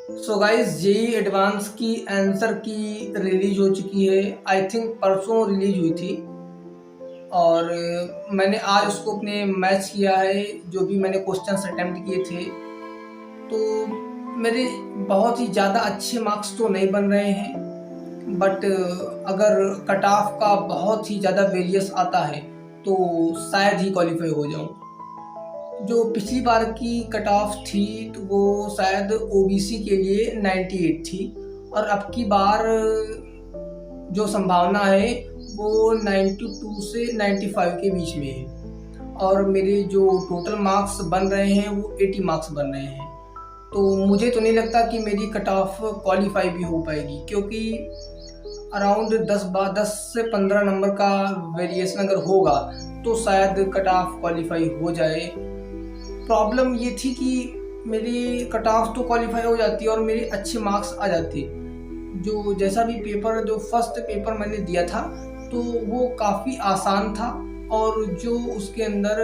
So guys, JEE advance की answer की release हो चुकी है। आई थिंक परसों रिलीज हुई थी और मैंने आज उसको अपने मैच किया है। जो भी मैंने क्वेश्चंस अटेम्प्ट किए थे, तो मेरे बहुत ही ज़्यादा अच्छे मार्क्स तो नहीं बन रहे हैं, बट अगर कट ऑफ का बहुत ही ज़्यादा वेरियस आता है तो शायद ही क्वालिफाई हो जाऊँ। जो पिछली बार की कट ऑफ थी तो वो शायद ओबीसी के लिए 98 थी, और अब की बार जो संभावना है वो 92 से 95 के बीच में है, और मेरे जो टोटल मार्क्स बन रहे हैं वो 80 मार्क्स बन रहे हैं। तो मुझे तो नहीं लगता कि मेरी कट ऑफ क्वालिफाई भी हो पाएगी, क्योंकि अराउंड 10 से 15 नंबर का वेरिएशन अगर होगा तो शायद कट ऑफ क्वालिफाई हो जाए। प्रॉब्लम ये थी कि मेरी कट ऑफ तो क्वालिफाई हो जाती और मेरे अच्छे मार्क्स आ जाते। जो जैसा भी पेपर, जो फर्स्ट पेपर मैंने दिया था तो वो काफ़ी आसान था, और जो उसके अंदर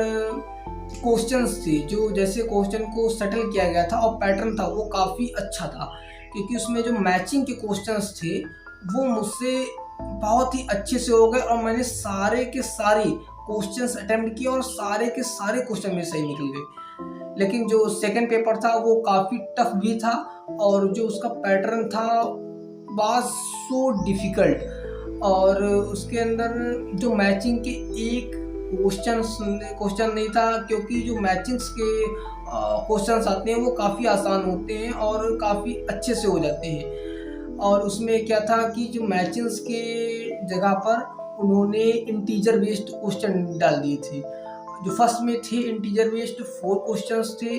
क्वेश्चंस थे, जो जैसे क्वेश्चन को सेटल किया गया था और पैटर्न था वो काफ़ी अच्छा था, क्योंकि उसमें जो मैचिंग के क्वेश्चंस थे वो मुझसे बहुत ही अच्छे से हो गए, और मैंने सारे के सारे क्वेश्चंस अटेम्प्ट किए और सारे के सारे क्वेश्चन में सही निकल गए। लेकिन जो सेकंड पेपर था वो काफ़ी टफ भी था, और जो उसका पैटर्न था वाज सो डिफ़िकल्ट, और उसके अंदर जो मैचिंग के एक क्वेश्चन नहीं था, क्योंकि जो मैचिंग्स के क्वेश्चंस आते हैं वो काफ़ी आसान होते हैं और काफ़ी अच्छे से हो जाते हैं। और उसमें क्या था कि जो मैचिंग्स के जगह पर उन्होंने इंटीजर बेस्ड क्वेश्चन डाल दिए थे। जो फर्स्ट में थे इंटीजर बेस्ड 4 क्वेश्चंस थे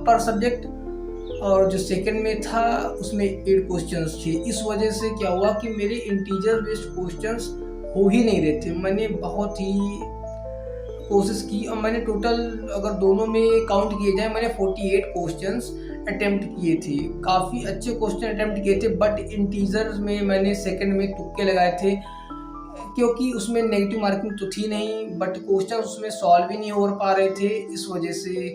पर सब्जेक्ट, और जो सेकंड में था उसमें 8 क्वेश्चंस थे। इस वजह से क्या हुआ कि मेरे इंटीजर बेस्ड क्वेश्चंस हो ही नहीं रहे थे। मैंने बहुत ही कोशिश की, और मैंने टोटल अगर दोनों में काउंट किए जाए मैंने 48 क्वेश्चंस अटेम्प्ट किए थे। काफ़ी अच्छे क्वेश्चन अटेम्प्ट किए थे, बट इंटीजर में मैंने सेकंड में तुक्के लगाए थे, क्योंकि उसमें नेगेटिव मार्किंग तो थी नहीं, बट क्वेश्चन उसमें सॉल्व ही नहीं हो पा रहे थे। इस वजह से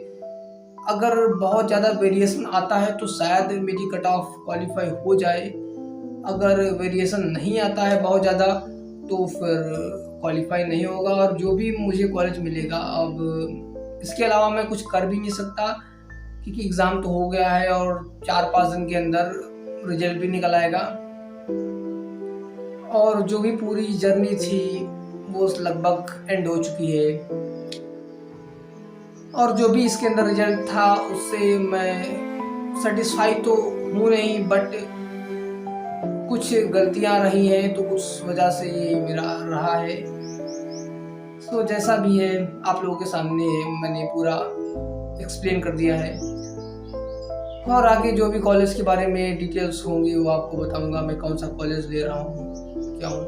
अगर बहुत ज़्यादा वेरिएशन आता है तो शायद मेरी कट ऑफ क्वालिफाई हो जाए। अगर वेरिएशन नहीं आता है बहुत ज़्यादा तो फिर क्वालिफाई नहीं होगा, और जो भी मुझे कॉलेज मिलेगा, अब इसके अलावा मैं कुछ कर भी नहीं सकता, क्योंकि एग्ज़ाम तो हो गया है और 4-5 दिन के अंदर रिजल्ट भी निकल आएगा। और जो भी पूरी जर्नी थी वो लगभग एंड हो चुकी है, और जो भी इसके अंदर रिजल्ट था उससे मैं सेटिस्फाई तो हूँ नहीं, बट कुछ गलतियाँ रही हैं तो उस वजह से ये मेरा रहा है। सो जैसा भी है आप लोगों के सामने मैंने पूरा एक्सप्लेन कर दिया है, और आगे जो भी कॉलेज के बारे में डिटेल्स होंगी वो आपको बताऊंगा, मैं कौन सा कॉलेज ले रहा हूँ, क्या हूँ।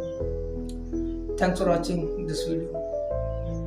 Thanks for watching this video.